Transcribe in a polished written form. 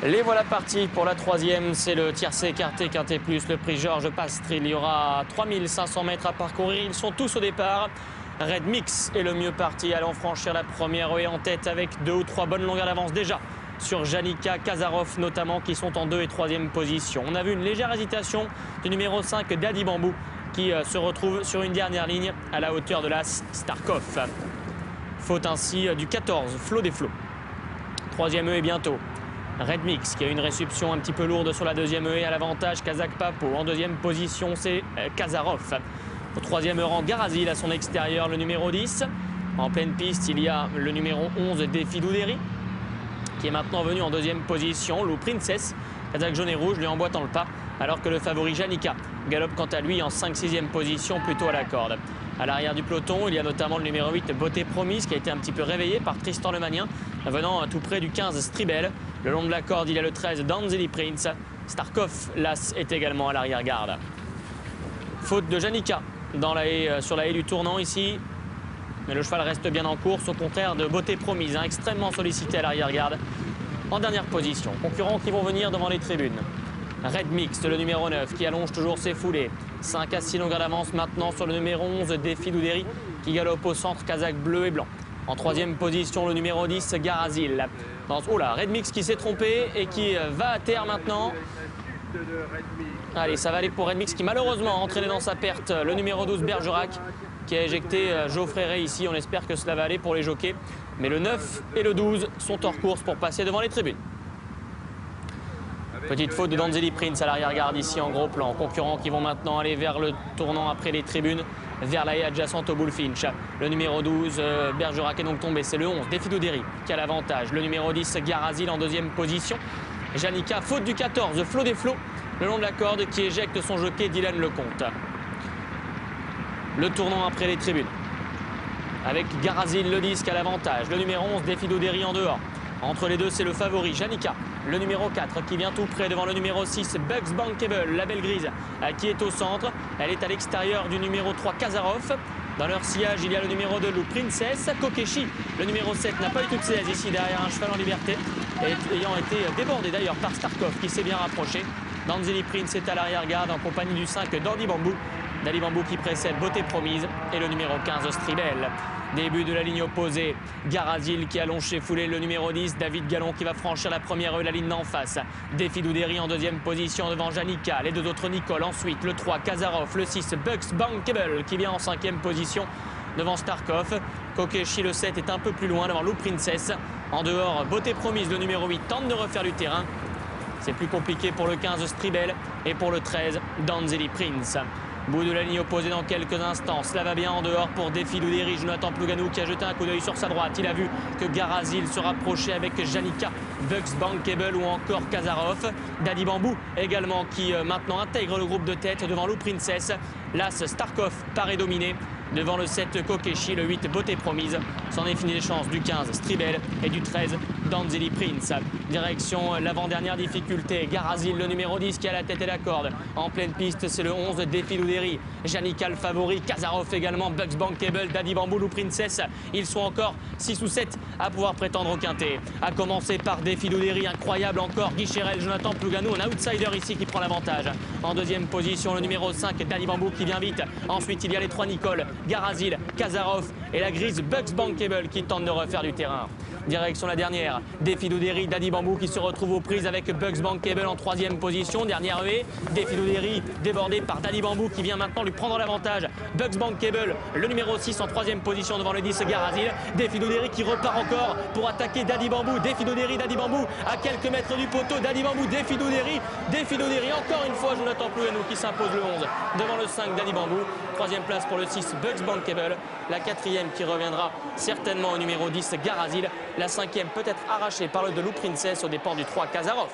Les voilà partis pour la troisième, c'est le tiercé écarté quinté plus, le prix Georges Pastre. Il y aura 3500 mètres à parcourir, ils sont tous au départ. Red Mix est le mieux parti, allant franchir la première et en tête avec 2 ou 3 bonnes longueurs d'avance déjà sur Janica, Kazarov notamment qui sont en 2 et 3e position. On a vu une légère hésitation du numéro 5 Daddy Bambou qui se retrouve sur une dernière ligne à la hauteur de l'As Starkov. Faute ainsi du 14, Flo des Flots. 3e et bientôt. Red Mix qui a une réception un petit peu lourde sur la 2e et à l'avantage Kazakh Papo. En 2e position, c'est Kazarov. Au 3e rang, Garazil à son extérieur, le numéro 10. En pleine piste, il y a le numéro 11, Défi Doudéry, qui est maintenant venu en 2e position. Lou Princess, Kazakh jaune et rouge, lui emboîtant le pas, alors que le favori Janica galope quant à lui en 5-6e position, plutôt à la corde. À l'arrière du peloton, il y a notamment le numéro 8, Beauté Promise, qui a été un petit peu réveillé par Tristan Lemanien, venant tout près du 15, Stribel. Le long de la corde, il y a le 13, Danzeli Prince. Starkov, l'As, est également à l'arrière-garde. Faute de Janica sur la haie du tournant ici. Mais le cheval reste bien en course, au contraire de Beauté Promise, extrêmement sollicité à l'arrière-garde. En dernière position, concurrents qui vont venir devant les tribunes. Red Mix, le numéro 9, qui allonge toujours ses foulées. 5 à 6 longueurs d'avance maintenant sur le numéro 11, Défi Doudéry, qui galope au centre, Kazakh bleu et blanc. En 3e position, le numéro 10, Garazil. Oh là, Red Mix qui s'est trompé et qui va à terre maintenant. Allez, ça va aller pour Red Mix qui malheureusement a entraîné dans sa perte le numéro 12, Bergerac, qui a éjecté Geoffrey Ray ici. On espère que cela va aller pour les jockeys. Mais le 9 et le 12 sont hors course pour passer devant les tribunes. Petite faute de Danzeli Prince à l'arrière-garde ici en gros plan. Concurrents qui vont maintenant aller vers le tournant après les tribunes, vers la haie adjacente au Bullfinch. Le numéro 12, Bergerac est donc tombé. C'est le 11, Défi Doudéry, qui a l'avantage. Le numéro 10, Garazil en 2e position. Janica, faute du 14, Flo des Flots, le long de la corde qui éjecte son jockey Dylan Lecomte. Le tournant après les tribunes. Avec Garazil, le 10 qui a l'avantage. Le numéro 11, Défi Doudéry en dehors. Entre les deux, c'est le favori, Janica, le numéro 4, qui vient tout près devant le numéro 6, Bugs Bankable, la belle grise, qui est au centre. Elle est à l'extérieur du numéro 3, Kazarov. Dans leur sillage, il y a le numéro 2, Lou Princess. Kokeshi, le numéro 7, n'a pas eu toutes ses aises ici derrière un cheval en liberté, ayant été débordé d'ailleurs par Starkov, qui s'est bien rapproché. Danzeli Prince est à l'arrière-garde en compagnie du 5, Daddy Bambou. Daddy Bambou qui précède Beauté Promise et le numéro 15, Stribel. Début de la ligne opposée, Garazil qui allonge chez foulée, le numéro 10, David Gallon qui va franchir la première la ligne d'en face. Défi Doudéry en 2e position devant Janica, les 2 autres Nicole. Ensuite le 3, Kazarov, le 6, Bugs Bankable qui vient en 5e position devant Starkov. Kokeshi le 7 est un peu plus loin devant Lou Princess. En dehors, Beauté Promise, le numéro 8, tente de refaire du terrain. C'est plus compliqué pour le 15, Stribel, et pour le 13, Danzeli Prince. Bout de la ligne opposée dans quelques instants. Cela va bien en dehors pour Défi Doudéry. Jonathan Plouganou qui a jeté un coup d'œil sur sa droite. Il a vu que Garazil se rapprochait avec Janica, Bugs Bankable ou encore Kazarov. Daddy Bambou également qui maintenant intègre le groupe de tête devant Lou Princess. L'As Starkov paraît dominé devant le 7 Kokeshi, le 8 Beauté Promise. C'en est fini les chances du 15 Stribel et du 13 Danzeli Prince. Direction l'avant-dernière difficulté. Garazil, le numéro 10 qui a la tête et la corde. En pleine piste, c'est le 11 Défi Doudéry. Janica le favori, Kazarov également, Bugs Bankable, Daddy Bambou, Lou Princess. Ils sont encore 6 ou 7 à pouvoir prétendre au quintet. À commencer par Défi Doudéry, incroyable encore. Guy Chérel, Jonathan Plouganou, un outsider ici qui prend l'avantage. En 2e position, le numéro 5 Daddy Bambou qui vient vite. Ensuite, il y a les 3 Nicole, Garazil, Kazarov et la grise Bugs Bankable qui tente de refaire du terrain. Direction la dernière, Défi Doudéry, Daddy Bambou qui se retrouve aux prises avec Bugs Bankable en 3e position. Dernière haie, Défi Doudéry débordé par Daddy Bambou qui vient maintenant lui prendre l'avantage. Bugs Bankable, le numéro 6 en 3e position devant le 10 Garazil. Défi Doudéry qui repart encore pour attaquer Daddy Bambou. Défi Doudéry, Daddy Bambou à quelques mètres du poteau. Daddy Bambou, Défi Doudéry. Défi Doudéry, encore une fois Jonathan Plouganou qui s'impose le 11 devant le 5 Daddy Bambou. 3e place pour le 6 Bugs Bankable. La 4e qui reviendra certainement au numéro 10 Garazil. La 5e peut-être arrachée par le de Lou Princess aux dépens du 3 Kazarov.